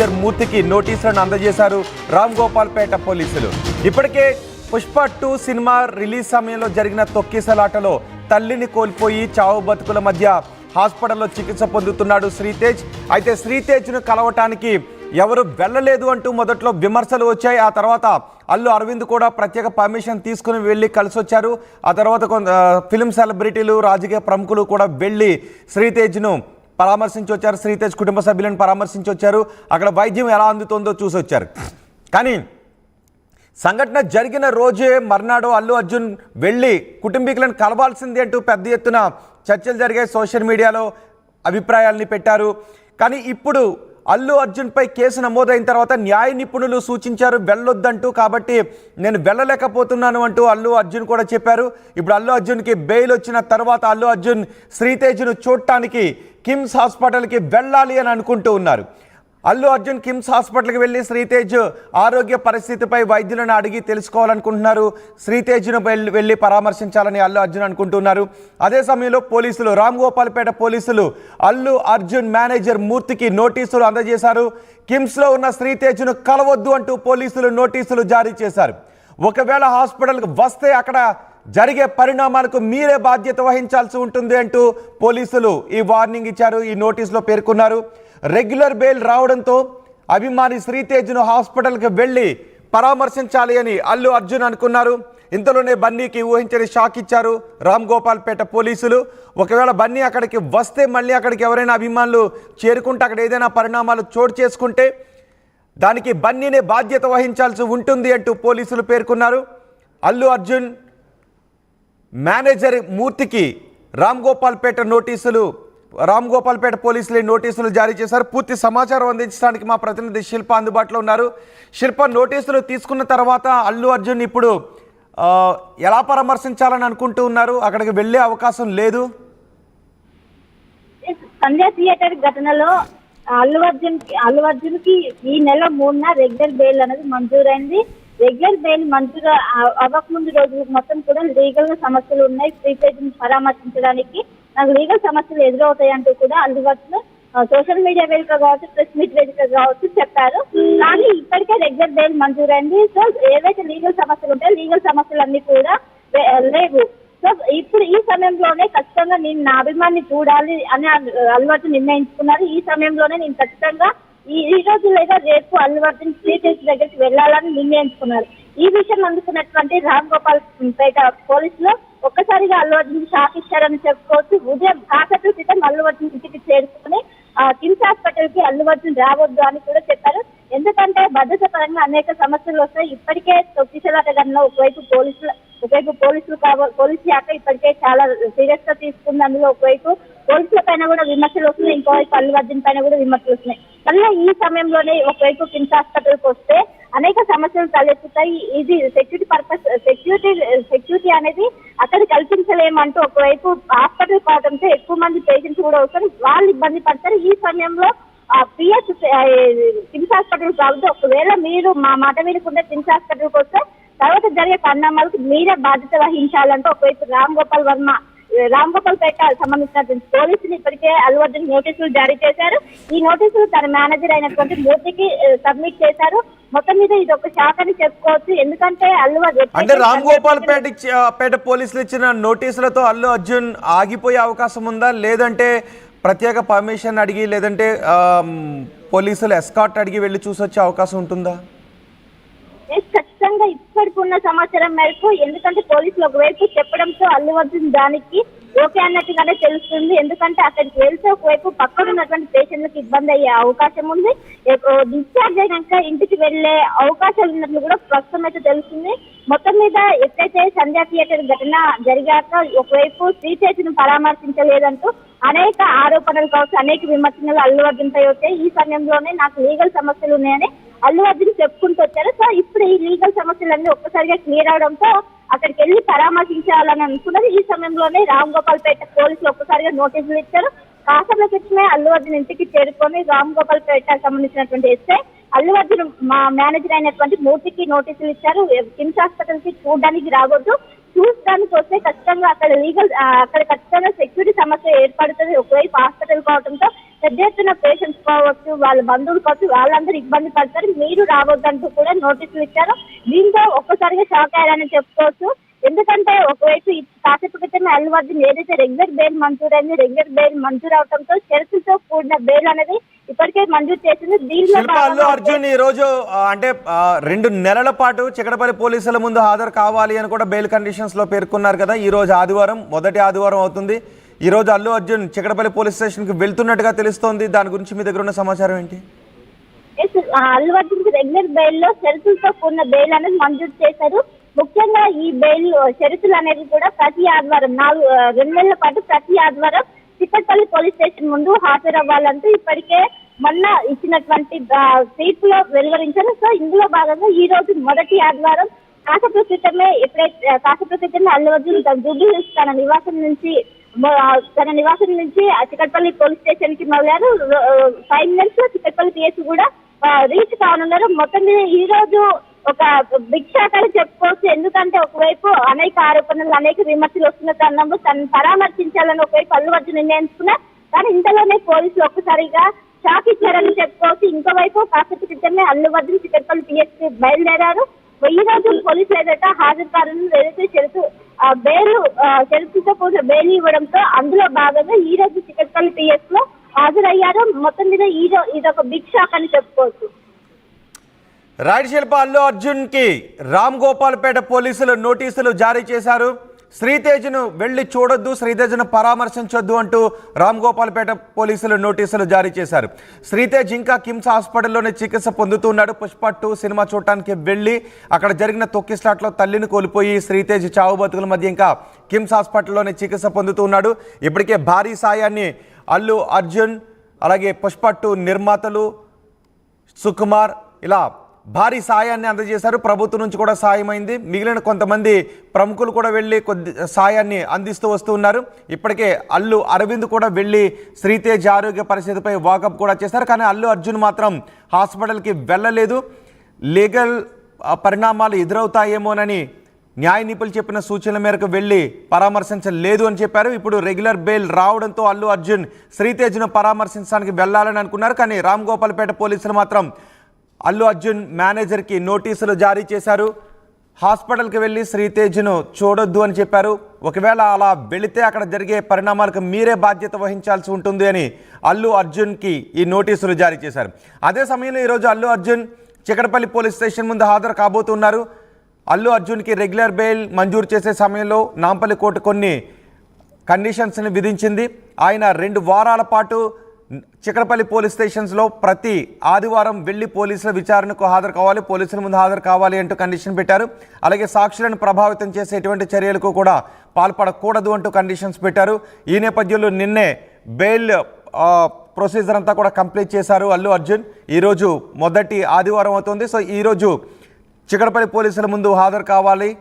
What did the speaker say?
Manager మూర్తికి నోటీసులను అందజేశారు రామ్ గోపాల్పేట పోలీసులు. ఇప్పటికే పుష్ప 2 సినిమా రిలీజ్ సమయంలో జరిగిన తొక్కిసలాటలో తల్లిని కోల్పోయి చావు బతుకుల మధ్య హాస్పిటల్లో చికిత్స పొందుతున్నాడు శ్రీతేజ్. అయితే శ్రీతేజ్ను కలవటానికి ఎవరు వెళ్ళలేదు అంటూ మొదట్లో విమర్శలు వచ్చాయి. ఆ తర్వాత అల్లు అరవింద్ కూడా ప్రత్యేక పర్మిషన్ తీసుకుని వెళ్ళి కలిసి వచ్చారు. ఆ తర్వాత ఫిల్మ్ సెలబ్రిటీలు, రాజకీయ ప్రముఖులు కూడా వెళ్ళి శ్రీతేజ్ను పరామర్శించి వచ్చారు. శ్రీతేజ్ కుటుంబ సభ్యులను పరామర్శించి వచ్చారు. అక్కడ వైద్యం ఎలా అందుతుందో చూసి వచ్చారు. కానీ సంఘటన జరిగిన రోజే మర్నాడు అల్లు అర్జున్ వెళ్ళి కుటుంబీకులను కలవాల్సింది అంటూ పెద్ద ఎత్తున చర్చలు జరిగాయి. సోషల్ మీడియాలో అభిప్రాయాల్ని పెట్టారు. కానీ ఇప్పుడు అల్లు అర్జున్పై కేసు నమోదైన తర్వాత న్యాయ నిపుణులు సూచించారు వెళ్ళొద్దంటూ. కాబట్టి నేను వెళ్ళలేకపోతున్నాను అంటూ అల్లు అర్జున్ కూడా చెప్పారు. ఇప్పుడు అల్లు అర్జున్కి బెయిల్ వచ్చిన తర్వాత అల్లు అర్జున్ శ్రీతేజ్ను చూడటానికి కిమ్స్ హాస్పిటల్కి వెళ్ళాలి అని అనుకుంటూ ఉన్నారు. అల్లు అర్జున్ కిమ్స్ హాస్పిటల్కి వెళ్ళి శ్రీతేజ్ ఆరోగ్య పరిస్థితిపై వైద్యులను అడిగి తెలుసుకోవాలనుకుంటున్నారు. శ్రీతేజ్ను వెళ్ళి పరామర్శించాలని అల్లు అర్జున్ అనుకుంటున్నారు. అదే సమయంలో పోలీసులు, రామ్ గోపాల్పేట పోలీసులు అల్లు అర్జున్ మేనేజర్ మూర్తికి నోటీసులు అందజేశారు. కిమ్స్లో ఉన్న శ్రీతేజ్ను కలవద్దు అంటూ పోలీసులు నోటీసులు జారీ చేశారు. ఒకవేళ హాస్పిటల్కి వస్తే అక్కడ జరిగే పరిణామాలకు మీరే బాధ్యత వహించాల్సి ఉంటుంది అంటూ పోలీసులు ఈ వార్నింగ్ ఇచ్చారు. ఈ నోటీసులో పేర్కొన్నారు. రెగ్యులర్ బెయిల్ రావడంతో అభిమాని శ్రీతేజ్ను హాస్పిటల్కి వెళ్ళి పరామర్శించాలి అని అల్లు అర్జున్ అనుకున్నారు. ఇంతలోనే బన్నీకి ఊహించని షాక్ ఇచ్చారు రామ్ గోపాల్పేట పోలీసులు. ఒకవేళ బన్నీ అక్కడికి వస్తే, మళ్ళీ అక్కడికి ఎవరైనా అభిమానులు చేరుకుంటే, అక్కడ ఏదైనా పరిణామాలు చోటు చేసుకుంటే దానికి బన్నీనే బాధ్యత వహించాల్సి ఉంటుంది అంటూ పోలీసులు పేర్కొన్నారు. అల్లు అర్జున్ మేనేజర్ మూర్తికి రామ్ గోపాల్పేట పోలీసులు నోటీసులు జారీ చేశారు. పూర్తి సమాచారం అందించడానికి మా ప్రతినిధి శిల్ప అందుబాటులో ఉన్నారు. శిల్ప, నోటీసులు తీసుకున్న తర్వాత అల్లు అర్జున్ ఇప్పుడు ఎలా పరామర్శించాలని అనుకుంటూ ఉన్నారు? అక్కడికి వెళ్ళే అవకాశం లేదు. సంధ్య థియేటర్ ఘటనలో అల్లు అర్జున్ కి ఈ నెల 3న రెగ్యులర్ బెయిల్ అనేది మంజూరైంది. రెగ్యులర్ బెయిల్ మంజూరు అవ్వకముందు రోజు మొత్తం కూడా లీగల్ గా సమస్యలు ఉన్నాయి. శ్రీతేజ్ పరామర్శించడానికి నాకు లీగల్ సమస్యలు ఎదురవుతాయంటూ కూడా అల్లు అర్జున్ సోషల్ మీడియా వేదిక కావచ్చు, ప్రెస్ మీట్ వేదిక కావచ్చు చెప్పారు. కానీ ఇప్పటికే రెగ్యులర్ బెయిల్ మంజూరైంది. సో ఏవైతే లీగల్ సమస్యలు ఉంటాయో లీగల్ సమస్యలన్నీ కూడా లేవు. సో ఇప్పుడు ఈ సమయంలోనే ఖచ్చితంగా నేను నా అభిమాన్ని చూడాలి అని అల్లు అర్జున్ నిర్ణయించుకున్నారు. ఈ సమయంలోనే నేను ఖచ్చితంగా ఈ రోజు లేదా రేపు అల్లు అర్జున్ శ్రీతేజ్ దగ్గరికి వెళ్లాలని నిర్ణయించుకున్నారు. ఈ విషయం అందుకున్నటువంటి రామ్ గోపాల్ పేట పోలీసులు ఒక్కసారిగా అల్లు అర్జున్ షాక్ ఇచ్చారని చెప్పుకోవచ్చు. ఉదయం కాసేపు క్రితం అల్లు అర్జున్ ఇంటికి చేరుకుని కిమ్స్ హాస్పిటల్ కి అల్లు అర్జున్ రావద్దు అని కూడా చెప్పారు. ఎందుకంటే భద్రత పరంగా అనేక సమస్యలు వస్తాయి. ఇప్పటికే తొక్కిసలాట ఘటనలో ఒకవైపు పోలీసు శాఖ ఇప్పటికే చాలా సీరియస్ గా తీసుకుంది. అందులో ఒకవైపు పోలీసుల పైన కూడా విమర్శలు వస్తున్నాయి, ఇంకోవైపు అల్లు అర్జున్ పైన కూడా విమర్శలు వస్తున్నాయి. మళ్ళీ ఈ సమయంలోనే ఒకవైపు కిమ్స్ హాస్పిటల్కి వస్తే అనేక సమస్యలు తలెత్తుతాయి. ఇది సెక్యూరిటీ అనేది అక్కడ కల్పించలేమంటూ ఒకవైపు హాస్పిటల్ కావడంతో ఎక్కువ మంది పేషెంట్స్ కూడా వస్తారు, వాళ్ళు ఇబ్బంది పడతారు. ఈ సమయంలో పిహెచ్ కిమ్స్ హాస్పిటల్ కావద్దు, ఒకవేళ మీరు మా మాట వినకుండా కిమ్స్ హాస్పిటల్కి వస్తే తర్వాత జరిగే పరిణామాలకు మీరే బాధ్యత వహించాలంటూ ఒకవైపు రామ్ గోపాల్పేట సంబంధించినటువంటి పోలీసులు ఇప్పటికే అల్లు అర్జున్ నోటీసులు జారీ చేశారు. ఈ నోటీసులు తన మేనేజర్ అయినటువంటి మూర్తికి సబ్మిట్ చేశారు. మొత్తం మీద ఇది ఒక షాక్ అని చెప్పుకోవచ్చు. ఎందుకంటే అంటే రామ్ గోపాల్పేట పోలీసులు ఇచ్చిన నోటీసులతో అల్లు అర్జున్ ఆగిపోయే అవకాశం ఉందా? లేదంటే ప్రత్యేక పర్మిషన్ అడిగి, లేదంటే పోలీసులు ఎస్కార్ట్ అడిగి వెళ్ళి చూసొచ్చే అవకాశం ఉంటుందా? ఖచ్చితంగా ఇప్పటికి ఉన్న సమాచారం మేరకు, ఎందుకంటే పోలీసులు ఒకవైపు చెప్పడంతో అల్లు అర్జున్ దానికి ఓకే అన్నట్టుగానే తెలుస్తుంది. ఎందుకంటే అక్కడికి వెళ్తే ఒకవైపు పక్కన ఉన్నటువంటి పేషెంట్లకు ఇబ్బంది అయ్యే అవకాశం ఉంది. డిశ్చార్జ్ అయినాక ఇంటికి వెళ్లే అవకాశాలు ఉన్నట్లు కూడా ప్రస్తుతం అయితే తెలుస్తుంది. మొత్తం మీద ఎప్పుడైతే సంధ్య థియేటర్ ఘటన జరిగాక ఒకవైపు శ్రీతేజ్ను పరామర్శించలేదంటూ అనేక ఆరోపణలు కావచ్చు, అనేక విమర్శనలు అల్లు అర్జున్ పై వచ్చాయి. ఈ సమయంలోనే నాకు లీగల్ సమస్యలు ఉన్నాయని అల్లు అర్జున్ చెప్పుకుంటూ వచ్చారు. సో ఇప్పుడు ఈ లీగల్ సమస్యలన్నీ ఒక్కసారిగా క్లియర్ అవడంతో అక్కడికి వెళ్ళి పరామర్శించాలని అనుకున్నది. ఈ సమయంలోనే రామ్ గోపాల్పేట పోలీసులు ఒక్కసారిగా నోటీసులు ఇచ్చారు. కాసేపటి క్రితమే అల్లు అర్జున్ ఇంటికి చేరుకొని రామ్ గోపాల్పేట సంబంధించినటువంటి ఎస్ఐ అల్లు అర్జున్ మా మేనేజర్ అయినటువంటి మూర్తికి నోటీసులు ఇచ్చారు. కిమ్స్ హాస్పిటల్ కి చూడడానికి రావద్దు, చూడడానికి వస్తే ఖచ్చితంగా అక్కడ అక్కడ ఖచ్చితంగా సెక్యూరిటీ సమస్య ఏర్పడుతుంది. ఒకవైపు హాస్పిటల్ కావడంతో పెద్ద ఎత్తున పేషెంట్స్ కావచ్చు, వాళ్ళ బంధువులు కావచ్చు, వాళ్ళందరూ ఇబ్బంది పడతారు. మీరు రావద్దంటూ కూడా నోటీసులు ఇచ్చారు. దీంతో ఒక్కసారిగా షాక్ అయ్యారని చెప్పుకోవచ్చు. ఎందుకంటే ఒకవైపు కాసేపు క్రితమే అల్లు అర్జున్ ఏదైతే రెగ్యులర్ బెయిల్ మంజూరైంది, రెగ్యులర్ బెయిల్ మంజూరు అవడంతో షరతులతో కూడిన బెయిల్ అనేది ఇప్పటికే మంజూరు చేసింది. దీనిలో అల్లు అర్జున్ ఈ రోజు అంటే 2 నెలల పాటు చికటపల్లి పోలీసుల ముందు హాజరు కావాలి అని కూడా బెయిల్ కండిషన్స్ లో పేర్కొన్నారు కదా. ఈ రోజు ఆదివారం, మొదటి ఆదివారం అవుతుంది. ఈ రోజు అల్లు అర్జున్ చికటపల్లి పోలీస్ స్టేషన్ కి వెళ్తున్నట్టుగా తెలుస్తోంది. దాని గురించి మీ దగ్గర ఉన్న సమాచారం ఏంటి? అల్లు అర్జున్ కి రెగ్యులర్ బెయిల్ లో షరతులతో కూడిన బెయిల్ అనేది మంజూరు చేశారు. ముఖ్యంగా ఈ బెయిల్ షరతులు అనేది కూడా ప్రతి ఆదివారం 2 నెలల పాటు ప్రతి ఆదివారం చిక్కడపల్లి పోలీస్ స్టేషన్ ముందు హాజరవ్వాలంటూ ఇప్పటికే మొన్న ఇచ్చినటువంటి తీర్పులో వెలువరించారు. సో ఇందులో భాగంగా ఈ రోజు మొదటి ఆదివారం కాసేపు క్రితమే అల్లు అర్జున్ జూబ్లీ హిల్స్ తన నివాసం నుంచి చిక్కడపల్లి పోలీస్ స్టేషన్ కి మొదలారు. 5 మినిట్స్ లో చిక్కడపల్లి పిఎస్ కూడా రీచ్ కానున్నారు. మొత్తం మీద ఈ రోజు ఒక బిగ్ షాట్ అని చెప్పుకోవచ్చు. ఎందుకంటే ఒకవైపు అనేక ఆరోపణలు, అనేక విమర్శలు వస్తున్న తరుణంలో తనను పరామర్శించాలని ఒకవైపు అల్లు అర్జున్ నిర్ణయించుకున్నా. కానీ ఇంతలోనే పోలీసులు ఒక్కసారిగా షాక్ ఇచ్చారని చెప్పుకోవచ్చు. ఇంకోవైపు కాసేపు క్రితమే అల్లు అర్జున్ చిక్కడపల్లి పిఎస్ కి బయలుదేరారు. ఈ రోజు పోలీసులు ఏదైతే హాజరు కావాలని ఏదైతే షరతులతో కూడిన బెయిల్ ఇవ్వడంతో అందులో భాగంగా ఈ రోజు చిక్కడపల్లి పిఎస్ లో హాజరయ్యారు. మొత్తం మీద ఇదొక బిగ్ షాక్ అని చెప్పుకోవచ్చు. రైట్ శిల్ప, అల్లు అర్జున్ కి రామ్ గోపాల్పేట పోలీసులు నోటీసులు జారీ చేశారు. శ్రీతేజ్ను వెళ్లి చూడొద్దు, శ్రీతేజ్ను పరామర్శించొద్దు అంటూ రామ్ గోపాల్పేట పోలీసులు నోటీసులు జారీ చేశారు. శ్రీతేజ్ ఇంకా కిమ్స్ హాస్పిటల్లోనే చికిత్స పొందుతున్నాడు. పుష్ప 2 సినిమా చూడటానికి వెళ్లి అక్కడ జరిగిన తొక్కిస్లాట్లో తల్లిని కోల్పోయి శ్రీతేజ్ చావు బతుకుల మధ్య ఇంకా కిమ్స్ హాస్పిటల్లోనే చికిత్స పొందుతున్నాడు. ఇప్పటికే భారీ సాయాన్ని అల్లు అర్జున్ అలాగే పుష్ప 2 నిర్మాతలు సుకుమార్ ఇలా భారీ సాయాన్ని అందజేశారు. ప్రభుత్వం నుంచి కూడా సాయమైంది. మిగిలిన కొంతమంది ప్రముఖులు కూడా వెళ్ళి కొద్ది సాయాన్ని అందిస్తూ వస్తున్నారు. ఇప్పటికే అల్లు అరవింద్ కూడా వెళ్ళి శ్రీతేజ్ ఆరోగ్య పరిస్థితిపై వాకప్ కూడా చేశారు. కానీ అల్లు అర్జున్ మాత్రం హాస్పిటల్కి వెళ్ళలేదు. లీగల్ పరిణామాలు ఎదురవుతాయేమోనని న్యాయ నిపుణులు చెప్పిన సూచనల మేరకు వెళ్ళి పరామర్శించలేదు అని చెప్పారు. ఇప్పుడు రెగ్యులర్ బెయిల్ రావడంతో అల్లు అర్జున్ శ్రీతేజ్ను పరామర్శించడానికి వెళ్ళాలని అనుకున్నారు. కానీ రామ్ గోపాల్పేట పోలీసులు మాత్రం అల్లు అర్జున్ మేనేజర్కి నోటీసులు జారీ చేశారు. హాస్పిటల్కి వెళ్ళి శ్రీతేజ్ను చూడొద్దు అని చెప్పారు. ఒకవేళ అలా వెళితే అక్కడ జరిగే పరిణామాలకు మీరే బాధ్యత వహించాల్సి ఉంటుంది అని అల్లు అర్జున్కి ఈ నోటీసులు జారీ చేశారు. అదే సమయంలో ఈరోజు అల్లు అర్జున్ చిక్కడపల్లి పోలీస్ స్టేషన్ ముందు హాజరు కాబోతున్నారు. అల్లు అర్జున్కి రెగ్యులర్ బెయిల్ మంజూరు చేసే సమయంలో నాంపల్లి కోర్టు కొన్ని కండిషన్స్ని విధించింది. ఆయన 2 వారాల పాటు చిక్కడపల్లి పోలీస్ స్టేషన్స్లో ప్రతి ఆదివారం వెళ్ళి పోలీసుల విచారణకు హాజరు కావాలి, పోలీసుల ముందు హాజరు కావాలి అంటూ కండిషన్ పెట్టారు. అలాగే సాక్షులను ప్రభావితం చేసే ఎటువంటి చర్యలకు కూడా పాల్పడకూడదు అంటూ కండిషన్స్ పెట్టారు. ఈ నేపథ్యంలో నిన్నే బెయిల్ ప్రొసీజర్ అంతా కూడా కంప్లీట్ చేశారు అల్లు అర్జున్. ఈరోజు మొదటి ఆదివారం అవుతుంది. సో ఈరోజు చిక్కడపల్లి పోలీసుల ముందు హాజరు కావాలి.